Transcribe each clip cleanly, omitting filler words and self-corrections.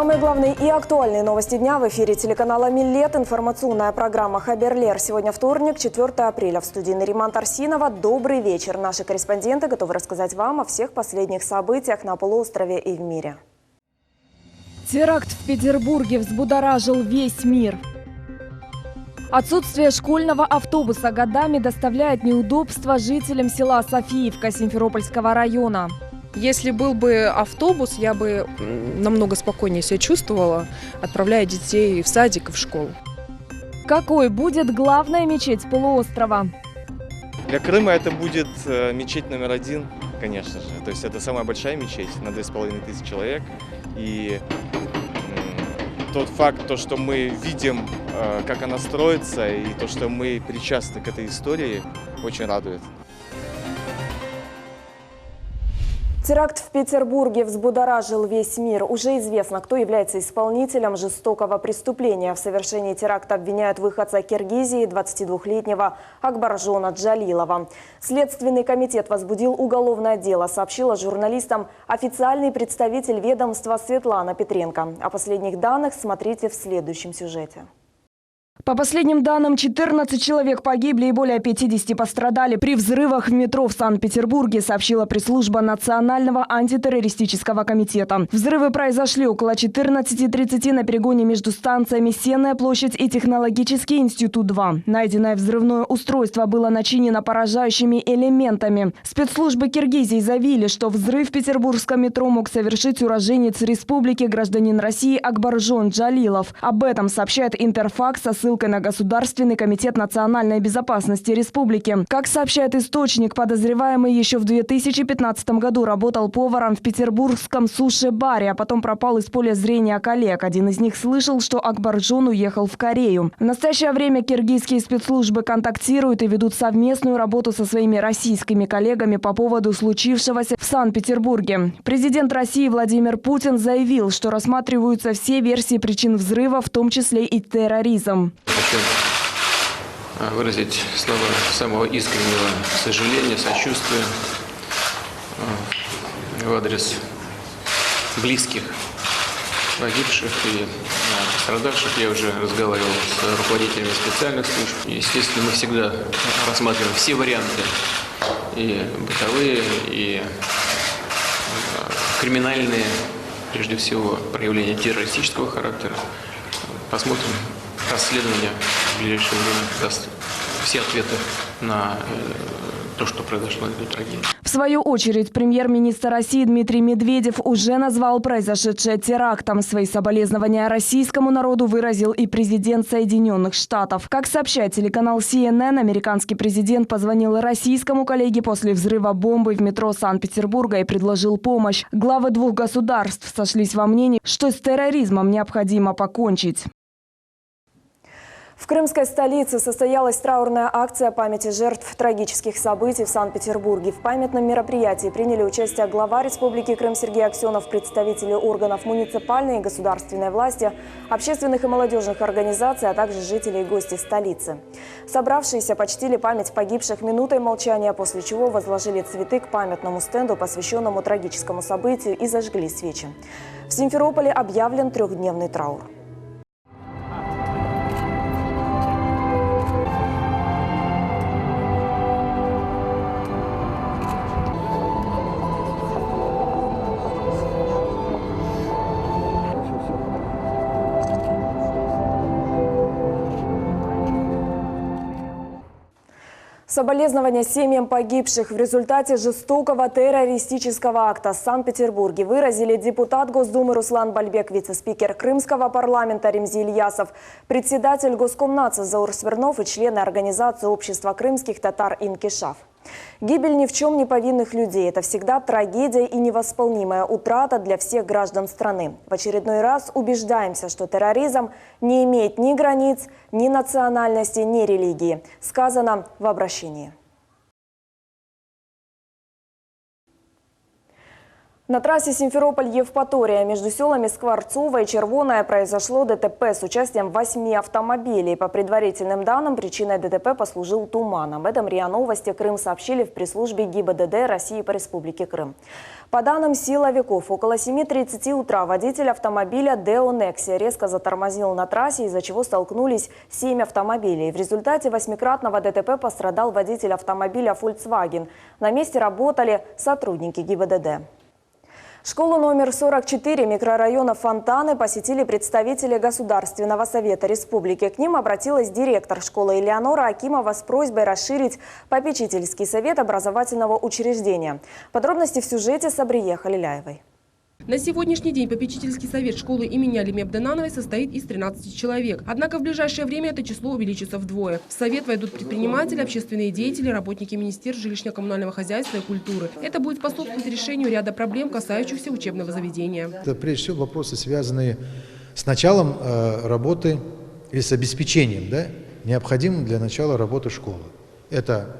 Самые главные и актуальные новости дня в эфире телеканала «Милет». Информационная программа «Хаберлер». Сегодня вторник, 4 апреля. В студии Нариман Тарсинова. Добрый вечер. Наши корреспонденты готовы рассказать вам о всех последних событиях на полуострове и в мире. Теракт в Петербурге взбудоражил весь мир. Отсутствие школьного автобуса годами доставляет неудобства жителям села Софиевка Симферопольского района. Если был бы автобус, я бы намного спокойнее себя чувствовала, отправляя детей в садик и в школу. Какой будет главная мечеть полуострова? Для Крыма это будет мечеть номер 1, конечно же. То есть это самая большая мечеть на 2500 человек. И тот факт, что мы видим, как она строится, и то, что мы причастны к этой истории, очень радует. Теракт в Петербурге взбудоражил весь мир. Уже известно, кто является исполнителем жестокого преступления. В совершении теракта обвиняют выходца Киргизии 22-летнего Акбаржона Джалилова. Следственный комитет возбудил уголовное дело, сообщила журналистам официальный представитель ведомства Светлана Петренко. О последних данных смотрите в следующем сюжете. По последним данным, 14 человек погибли и более 50 пострадали при взрывах в метро в Санкт-Петербурге, сообщила пресс-служба Национального антитеррористического комитета. Взрывы произошли около 14:30 на перегоне между станциями Сенная площадь и Технологический институт-2. Найденное взрывное устройство было начинено поражающими элементами. Спецслужбы Киргизии заявили, что взрыв в петербургском метро мог совершить уроженец республики, гражданин России Акбаржон Джалилов. Об этом сообщает Интерфакс со ссылкой на Государственный комитет национальной безопасности республики. Как сообщает источник, подозреваемый еще в 2015 году работал поваром в петербургском суши-баре, а потом пропал из поля зрения коллег. Один из них слышал, что Акбаржон уехал в Корею. В настоящее время киргизские спецслужбы контактируют и ведут совместную работу со своими российскими коллегами по поводу случившегося в Санкт-Петербурге. Президент России Владимир Путин заявил, что рассматриваются все версии причин взрыва, в том числе и терроризм. Хочу выразить слова самого искреннего сожаления, сочувствия в адрес близких погибших и пострадавших. Я уже разговаривал с руководителями специальных служб. Естественно, мы всегда рассматриваем все варианты, и бытовые, и криминальные, прежде всего, проявления террористического характера. Посмотрим. Расследование в ближайшее время даст все ответы на то, что произошло в этой трагедии. В свою очередь, премьер-министр России Дмитрий Медведев уже назвал произошедшее терактом. Свои соболезнования российскому народу выразил и президент Соединенных Штатов. Как сообщает телеканал CNN, американский президент позвонил российскому коллеге после взрыва бомбы в метро Санкт-Петербурга и предложил помощь. Главы двух государств сошлись во мнении, что с терроризмом необходимо покончить. В крымской столице состоялась траурная акция памяти жертв трагических событий в Санкт-Петербурге. В памятном мероприятии приняли участие глава Республики Крым Сергей Аксенов, представители органов муниципальной и государственной власти, общественных и молодежных организаций, а также жители и гости столицы. Собравшиеся почтили память погибших минутой молчания, после чего возложили цветы к памятному стенду, посвященному трагическому событию, и зажгли свечи. В Симферополе объявлен трехдневный траур. Соболезнования семьям погибших в результате жестокого террористического акта в Санкт-Петербурге выразили депутат Госдумы Руслан Бальбек, вице-спикер Крымского парламента Ремзи Ильясов, председатель Госкомнадзора Заур Свернов и члены организации общества крымских татар «Инкишаф». Гибель ни в чем не повинных людей – это всегда трагедия и невосполнимая утрата для всех граждан страны. В очередной раз убеждаемся, что терроризм не имеет ни границ, ни национальности, ни религии. Сказано в обращении. На трассе Симферополь-Евпатория между селами Скворцово и Червоное произошло ДТП с участием 8 автомобилей. По предварительным данным, причиной ДТП послужил туман. Об этом РИА Новости Крым сообщили в пресс-службе ГИБДД России по Республике Крым. По данным силовиков, около 7:30 утра водитель автомобиля Део Некси резко затормозил на трассе, из-за чего столкнулись 7 автомобилей. В результате 8-кратного ДТП пострадал водитель автомобиля Volkswagen. На месте работали сотрудники ГИБДД. Школу номер 44 микрорайона Фонтаны посетили представители Государственного совета республики. К ним обратилась директор школы Элеонора Акимова с просьбой расширить попечительский совет образовательного учреждения. Подробности в сюжете Сабрие Халиляевой. На сегодняшний день попечительский совет школы имени Алиме Абденановой состоит из 13 человек. Однако в ближайшее время это число увеличится вдвое. В совет войдут предприниматели, общественные деятели, работники министерств жилищно-коммунального хозяйства и культуры. Это будет способствовать решению ряда проблем, касающихся учебного заведения. Это прежде всего вопросы, связанные с началом работы или с обеспечением, необходимым для начала работы школы. Это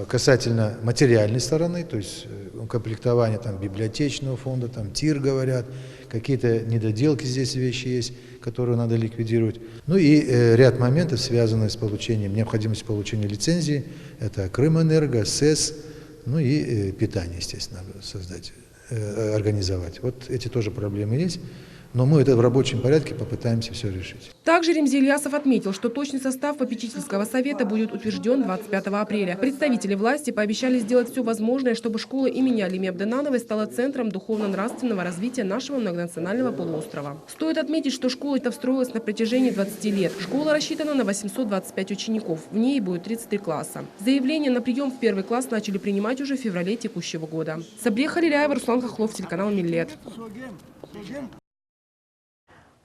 касательно материальной стороны, то есть укомплектование библиотечного фонда, ТИР говорят, какие-то недоделки здесь вещи есть, которые надо ликвидировать. Ну и ряд моментов, связанных с необходимостью получения лицензии, это Крымэнерго, СЭС, ну и питание, естественно, надо организовать. Вот эти тоже проблемы есть. Но мы это в рабочем порядке попытаемся все решить. Также Ремзи Ильясов отметил, что точный состав попечительского совета будет утвержден 25 апреля. Представители власти пообещали сделать все возможное, чтобы школа имени Алиме Абденановой стала центром духовно-нравственного развития нашего многонационального полуострова. Стоит отметить, что школа эта встроилась на протяжении 20 лет. Школа рассчитана на 825 учеников. В ней будет 33 класса. Заявление на прием в первый класс начали принимать уже в феврале текущего года. Сабрия Халиляева, Руслан Хохлов, телеканал Миллет.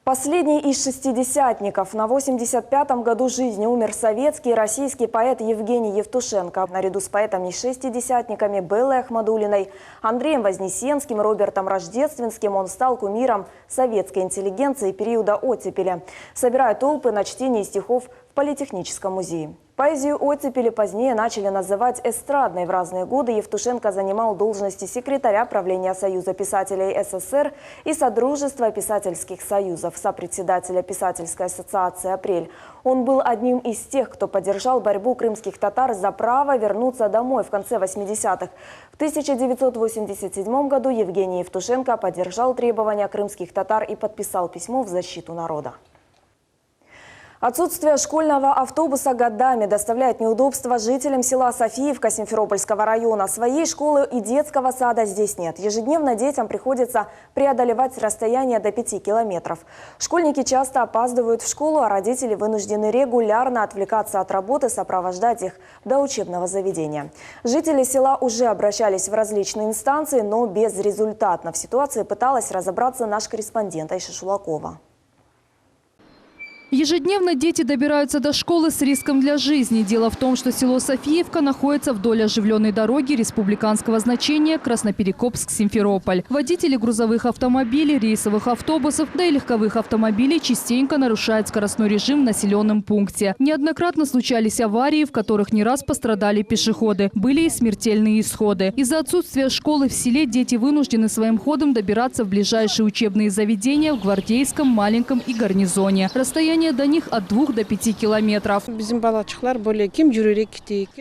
Последний из шестидесятников. На 85-м году жизни умер советский и российский поэт Евгений Евтушенко. Наряду с поэтами и шестидесятниками Беллой Ахмадуллиной, Андреем Вознесенским, Робертом Рождественским он стал кумиром советской интеллигенции периода оттепели, собирая толпы на чтение стихов в Политехническом музее. Поэзию оттепели позднее начали называть эстрадной. В разные годы Евтушенко занимал должности секретаря правления Союза писателей СССР и Содружества писательских союзов, сопредседателя Писательской ассоциации «Апрель». Он был одним из тех, кто поддержал борьбу крымских татар за право вернуться домой в конце 80-х. В 1987 году Евгений Евтушенко поддержал требования крымских татар и подписал письмо в защиту народа. Отсутствие школьного автобуса годами доставляет неудобства жителям села Софиевка Симферопольского района. Своей школы и детского сада здесь нет. Ежедневно детям приходится преодолевать расстояние до 5 километров. Школьники часто опаздывают в школу, а родители вынуждены регулярно отвлекаться от работы, сопровождать их до учебного заведения. Жители села уже обращались в различные инстанции, но безрезультатно. В ситуации пыталась разобраться наш корреспондент Айша Шулакова. Ежедневно дети добираются до школы с риском для жизни. Дело в том, что село Софиевка находится вдоль оживленной дороги республиканского значения Красноперекопск-Симферополь. Водители грузовых автомобилей, рейсовых автобусов, да и легковых автомобилей частенько нарушают скоростной режим в населенном пункте. Неоднократно случались аварии, в которых не раз пострадали пешеходы. Были и смертельные исходы. Из-за отсутствия школы в селе дети вынуждены своим ходом добираться в ближайшие учебные заведения в Гвардейском, Маленьком и Гарнизоне. Расстояние до них от 2 до 5 километров.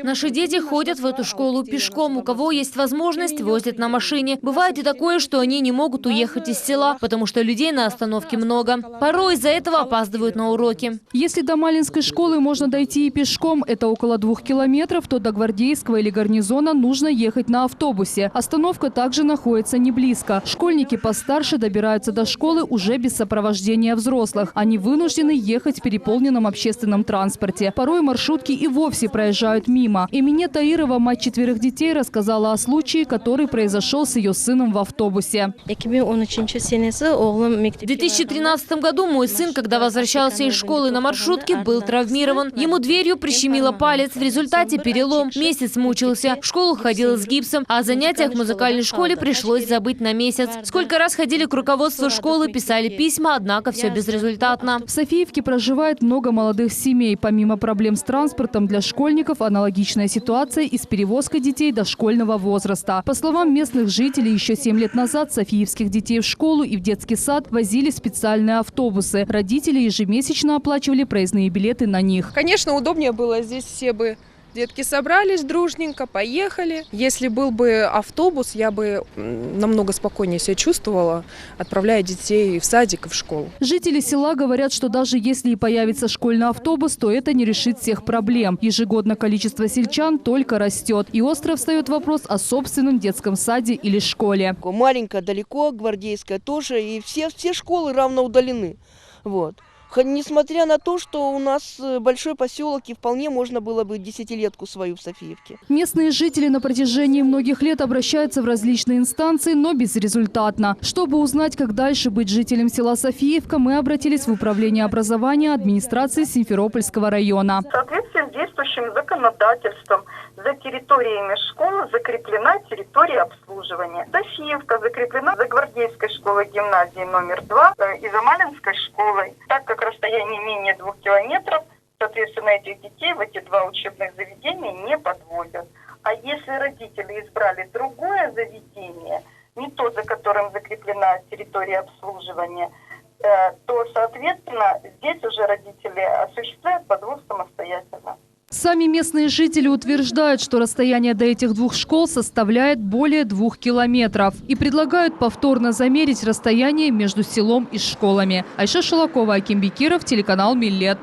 Наши дети ходят в эту школу пешком. У кого есть возможность, возят на машине. Бывает и такое, что они не могут уехать из села, потому что людей на остановке много. Порой из-за этого опаздывают на уроки. Если до Малинской школы можно дойти и пешком, это около 2 километров, то до Гвардейского или Гарнизона нужно ехать на автобусе. Остановка также находится не близко. Школьники постарше добираются до школы уже без сопровождения взрослых. Они вынуждены ехать в переполненном общественном транспорте. Порой маршрутки и вовсе проезжают мимо. Эмине Таирова, мать 4 детей, рассказала о случае, который произошел с ее сыном в автобусе. В 2013 году мой сын, когда возвращался из школы на маршрутке, был травмирован. Ему дверью прищемило палец. В результате перелом. Месяц мучился. В школу ходил с гипсом. А о занятиях в музыкальной школе пришлось забыть на месяц. Сколько раз ходили к руководству школы, писали письма, однако все безрезультатно. В Софиевке Сосифеевке проживает много молодых семей. Помимо проблем с транспортом для школьников, аналогичная ситуация и с перевозкой детей дошкольного возраста. По словам местных жителей, еще 7 лет назад софиевских детей в школу и в детский сад возили специальные автобусы. Родители ежемесячно оплачивали проездные билеты на них. Конечно, удобнее было. Здесь все бы детки собрались дружненько, поехали. Если был бы автобус, я бы намного спокойнее себя чувствовала, отправляя детей в садик и в школу. Жители села говорят, что даже если и появится школьный автобус, то это не решит всех проблем. Ежегодно количество сельчан только растет. И остро встает вопрос о собственном детском саде или школе. Маленькая далеко, Гвардейская тоже, и все школы равно удалены. Вот. Несмотря на то, что у нас большой поселок, и вполне можно было бы десятилетку свою в Софиевке. Местные жители на протяжении многих лет обращаются в различные инстанции, но безрезультатно. Чтобы узнать, как дальше быть жителем села Софиевка, мы обратились в Управление образования администрации Симферопольского района. В соответствии с действующим законодательством за территориями школы закреплена территория обслуживания. Софиевка закреплена за Гвардейской школой гимназии номер 2 и за Малинской школой. Так как расстояние менее 2 километров, соответственно, этих детей в эти два учебных заведения не подвозят. А если родители избрали другое заведение, не то, за которым закреплена территория обслуживания, то, соответственно, здесь уже родители осуществляют подвоз самостоятельно. Сами местные жители утверждают, что расстояние до этих двух школ составляет более 2 километров. И предлагают повторно замерить расстояние между селом и школами. Айша Шелакова, Аким Бекиров, телеканал Миллет.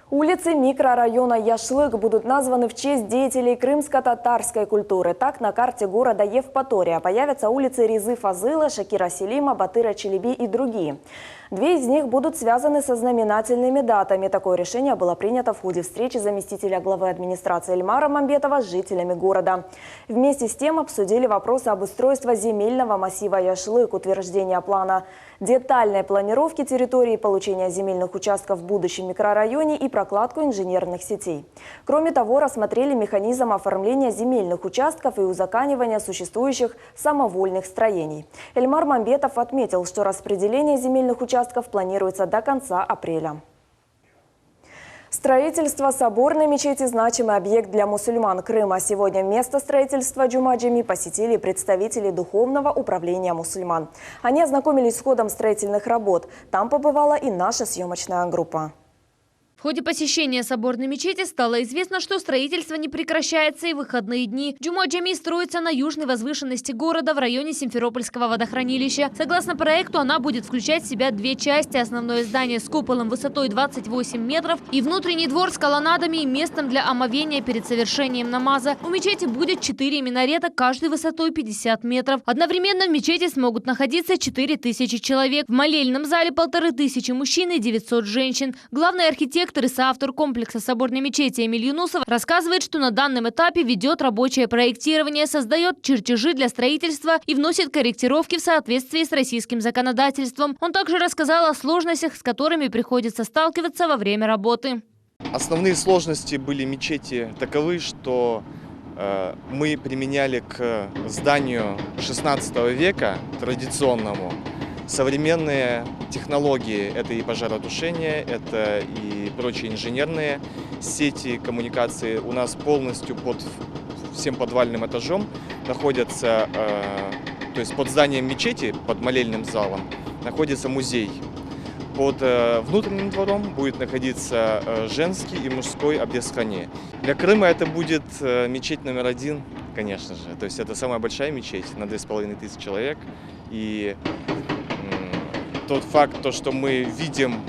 Улицы микрорайона Яшлык будут названы в честь деятелей крымско-татарской культуры. Так, на карте города Евпатория появятся улицы Резы Фазыла, Шакира Селима, Батыра Челеби и другие. 2 из них будут связаны со знаменательными датами. Такое решение было принято в ходе встречи заместителя главы администрации Эльмара Мамбетова с жителями города. Вместе с тем обсудили вопросы обустройства земельного массива Яшлык, утверждения плана детальной планировки территории, получения земельных участков в будущем микрорайоне и прокладку инженерных сетей. Кроме того, рассмотрели механизм оформления земельных участков и узаконивания существующих самовольных строений. Эльмар Мамбетов отметил, что распределение земельных участков планируется до конца апреля. Строительство соборной мечети – значимый объект для мусульман Крыма. Сегодня место строительства Джума-Джами посетили представители Духовного управления мусульман. Они ознакомились с ходом строительных работ. Там побывала и наша съемочная группа. В ходе посещения соборной мечети стало известно, что строительство не прекращается и в выходные дни. Джума-Джами строится на южной возвышенности города в районе Симферопольского водохранилища. Согласно проекту, она будет включать в себя 2 части. Основное здание с куполом высотой 28 метров и внутренний двор с колоннадами и местом для омовения перед совершением намаза. У мечети будет 4 минарета, каждый высотой 50 метров. Одновременно в мечети смогут находиться 4000 человек. В молельном зале 1500 мужчин и 900 женщин. Главный архитектор и соавтор комплекса соборной мечети Эмиль Юнусов рассказывает, что на данном этапе ведет рабочее проектирование, создает чертежи для строительства и вносит корректировки в соответствии с российским законодательством. Он также рассказал о сложностях, с которыми приходится сталкиваться во время работы. Основные сложности были мечети таковы, что мы применяли к зданию 16 века традиционному современные технологии. Это и пожаротушение, это и прочие инженерные сети коммуникации. У нас полностью под всем подвальным этажом находятся, то есть под зданием мечети, под молельным залом, находится музей. Под внутренним двором будет находиться женский и мужской обрезхане. Для Крыма это будет мечеть номер 1, конечно же. То есть это самая большая мечеть на 2500 человек. И тот факт, то, что мы видим,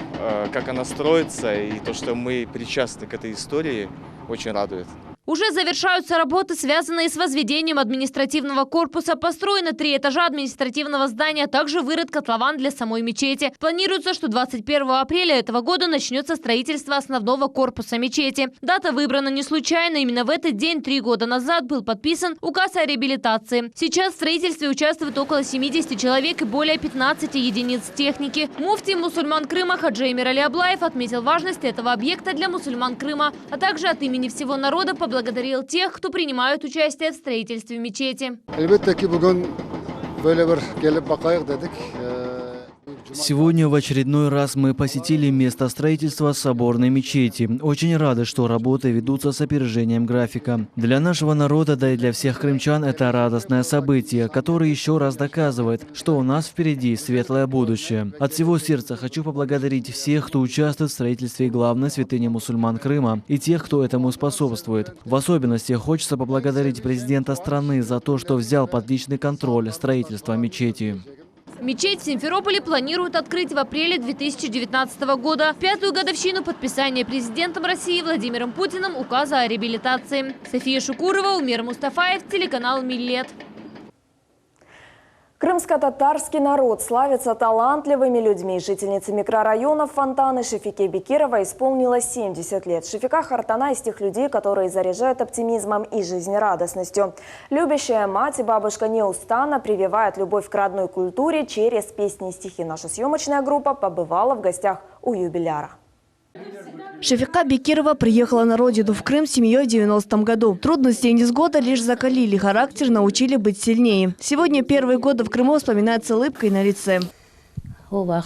как она строится, и то, что мы причастны к этой истории, очень радует. Уже завершаются работы, связанные с возведением административного корпуса. Построено 3 этажа административного здания, а также вырыт котлован для самой мечети. Планируется, что 21 апреля этого года начнется строительство основного корпуса мечети. Дата выбрана не случайно. Именно в этот день 3 года назад был подписан указ о реабилитации. Сейчас в строительстве участвует около 70 человек и более 15 единиц техники. Муфти мусульман Крыма Хаджи Эмир Али Аблаев отметил важность этого объекта для мусульман Крыма, а также от имени всего народа поблагодарил тех, кто принимает участие в строительстве мечети. Сегодня в очередной раз мы посетили место строительства соборной мечети. Очень рады, что работы ведутся с опережением графика. Для нашего народа, да и для всех крымчан это радостное событие, которое еще раз доказывает, что у нас впереди светлое будущее. От всего сердца хочу поблагодарить всех, кто участвует в строительстве главной святыни мусульман Крыма, и тех, кто этому способствует. В особенности хочется поблагодарить президента страны за то, что взял под личный контроль строительство мечети. Мечеть в Симферополе планируют открыть в апреле 2019 года, в 5-ю годовщину подписания президентом России Владимиром Путиным указа о реабилитации. София Шукурова, Умер Мустафаев, телеканал «Миллет». Крымско-татарский народ славится талантливыми людьми. Жительнице микрорайонов Фонтаны Шефике Бекирова исполнилось 70 лет. Шефика Хартана из тех людей, которые заряжают оптимизмом и жизнерадостностью. Любящая мать и бабушка неустанно прививают любовь к родной культуре через песни и стихи. Наша съемочная группа побывала в гостях у юбиляра. Шефика Бекирова приехала на родину в Крым с семьей в 90-м году. Трудности и невзгоды лишь закалили характер, научили быть сильнее. Сегодня первые годы в Крыму вспоминают с улыбкой на лице. В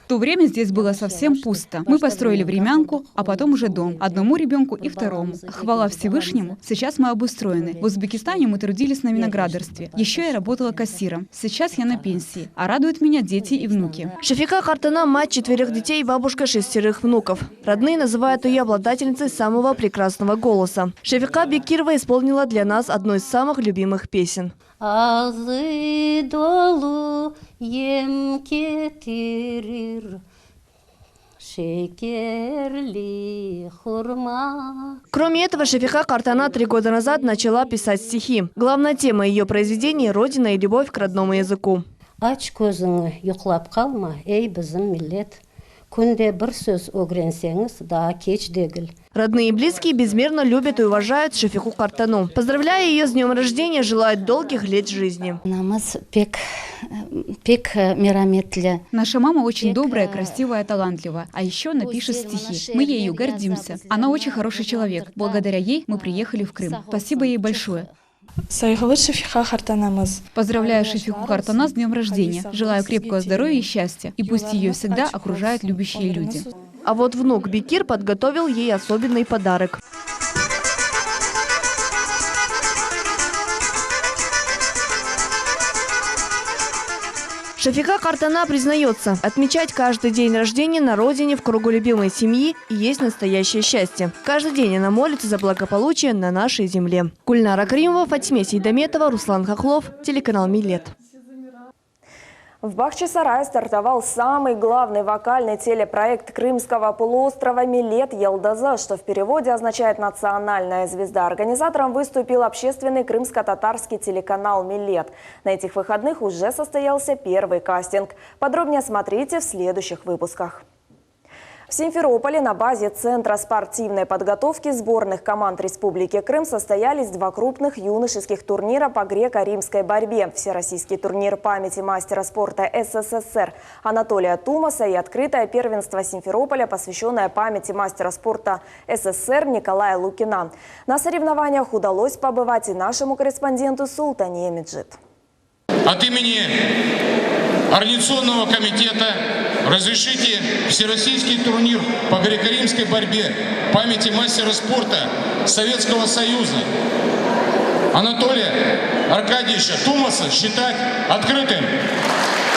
то время здесь было совсем пусто. Мы построили времянку, а потом уже дом. Одному ребенку и второму. Хвала Всевышнему, сейчас мы обустроены. В Узбекистане мы трудились на виноградарстве. Еще я работала кассиром. Сейчас я на пенсии. А радуют меня дети и внуки. Шефика Хартана – мать 4 детей и бабушка 6 внуков. Родные называют ее обладательницей самого прекрасного голоса. Шефика Бекирова исполнила для нас одну из самых любимых песен. Азы долу ем кетирир, шекерли хурма. Кроме этого, Шефика Хартана 3 года назад начала писать стихи. Главная тема ее произведений – родина и любовь к родному языку. Ач көзіңі юқлап қалма, ей біздің миллет. Күнде бір сөз өгренсеңіз, да кеч дегіл. Родные и близкие безмерно любят и уважают Шефику Хартану. Поздравляя ее с днем рождения, желают долгих лет жизни. Наша мама очень добрая, красивая, талантливая. А еще она пишет стихи. Мы ею гордимся. Она очень хороший человек. Благодаря ей мы приехали в Крым. Спасибо ей большое. Поздравляю Шефику Хартана с днем рождения. Желаю крепкого здоровья и счастья. И пусть ее всегда окружают любящие люди. А вот внук Бекир подготовил ей особенный подарок. Шефика Хартана признается, отмечать каждый день рождения на родине в кругу любимой семьи и есть настоящее счастье. Каждый день она молится за благополучие на нашей земле. Гульнара Каримова, Фатиме Сейдаметова, Руслан Хохлов, телеканал «Миллет». В Бахчисарае стартовал самый главный вокальный телепроект Крымского полуострова «Миллет Елдаза», что в переводе означает «национальная звезда». Организатором выступил общественный крымско-татарский телеканал «Миллет». На этих выходных уже состоялся первый кастинг. Подробнее смотрите в следующих выпусках. В Симферополе на базе Центра спортивной подготовки сборных команд Республики Крым состоялись 2 крупных юношеских турнира по греко-римской борьбе. Всероссийский турнир памяти мастера спорта СССР Анатолия Тумаса и открытое первенство Симферополя, посвященное памяти мастера спорта СССР Николая Лукина. На соревнованиях удалось побывать и нашему корреспонденту Султане Меджид. От имени Организационного комитета разрешите всероссийский турнир по греко-римской борьбе памяти мастера спорта Советского Союза Анатолия Аркадьевича Тумаса считать открытым.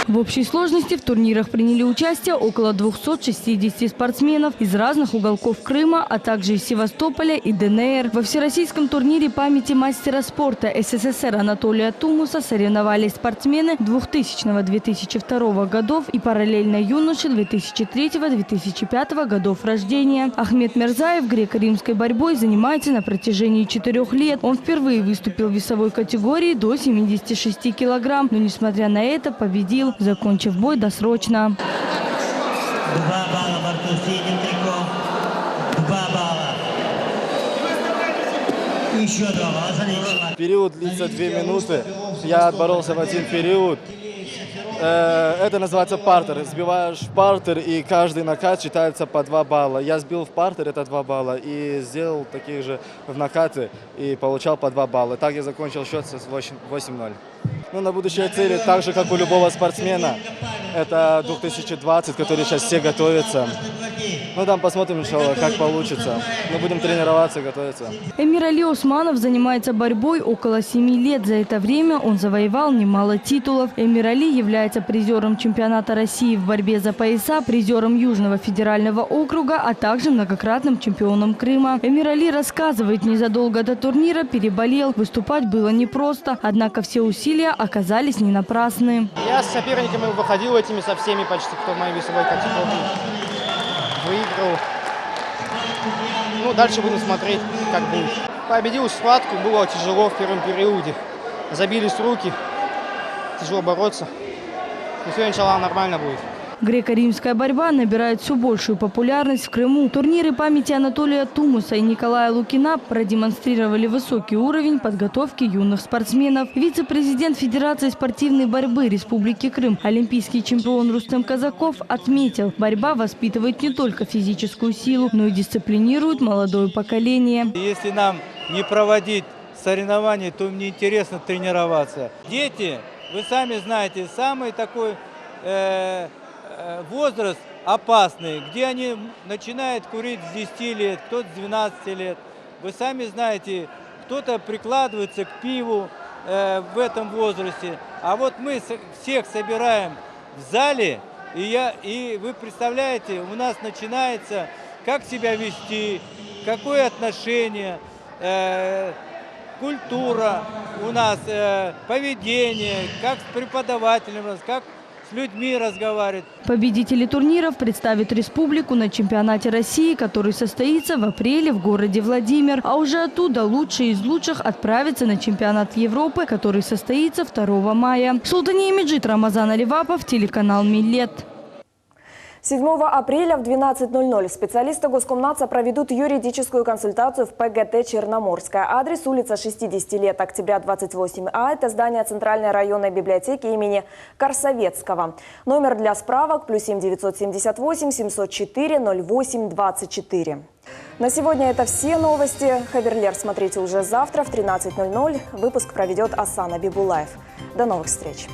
В общей сложности в турнирах приняли участие около 260 спортсменов из разных уголков Крыма, а также из Севастополя и ДНР. Во всероссийском турнире памяти мастера спорта СССР Анатолия Тумаса соревновались спортсмены 2000-2002 годов и параллельно юноши 2003-2005 годов рождения. Ахмед Мерзаев греко-римской борьбой занимается на протяжении 4 лет. Он впервые выступил в весовой категории до 76 килограмм, но несмотря на это победил, закончив бой досрочно. 2 балла борту синим триком. 2 балла. Еще 2 балла. Период длится 2 минуты. Я отборолся в один период. Это называется партер. Сбиваешь в партер, и каждый накат считается по 2 балла. Я сбил в партер, это 2 балла. И сделал такие же в накаты, и получал по 2 балла. Так я закончил счет с 8-0. Ну, на будущее цели, так же, как у любого спортсмена, это 2020, который сейчас все готовятся. Ну, там посмотрим, иншаллах, как получится. Мы будем тренироваться, готовиться. Эмирали Османов занимается борьбой около 7 лет. За это время он завоевал немало титулов. Эмирали является призером чемпионата России в борьбе за пояса, призером Южного федерального округа, а также многократным чемпионом Крыма. Эмирали рассказывает, незадолго до турнира переболел. Выступать было непросто, однако все усилия оказались не напрасны. Я с соперниками выходил этими со всеми почти, кто в моей весовой категории. Выиграл. Ну, дальше будем смотреть, как будет. Победил схватку, было тяжело в первом периоде. Забились руки, тяжело бороться. Но все, иншаллах, нормально будет. Греко-римская борьба набирает все большую популярность в Крыму. Турниры памяти Анатолия Тумуса и Николая Лукина продемонстрировали высокий уровень подготовки юных спортсменов. Вице-президент Федерации спортивной борьбы Республики Крым, олимпийский чемпион Рустем Казаков отметил, борьба воспитывает не только физическую силу, но и дисциплинирует молодое поколение. Если нам не проводить соревнования, то мне интересно тренироваться. Дети, вы сами знаете, самый такой возраст опасный, где они начинают курить с 10 лет, кто-то с 12 лет. Вы сами знаете, кто-то прикладывается к пиву в этом возрасте. А вот мы всех собираем в зале, и вы представляете, у нас начинается, как себя вести, какое отношение, культура у нас, поведение, как с преподавателем, как с людьми разговаривать. Победители турниров представят республику на чемпионате России, который состоится в апреле в городе Владимир. А уже оттуда лучшие из лучших отправятся на чемпионат Европы, который состоится 2 мая. Султания Меджид, Рамазан Аливапов, телеканал Миллет. 7 апреля в 12:00 специалисты Госкомнадза проведут юридическую консультацию в ПГТ «Черноморская». Адрес: улица 60 лет, октября 28А. Это здание Центральной районной библиотеки имени Корсовецкого. Номер для справок +7 978 704 08 24. На сегодня это все новости. Хаверлер смотрите уже завтра в 13:00. Выпуск проведет Асан Абибулаев. До новых встреч.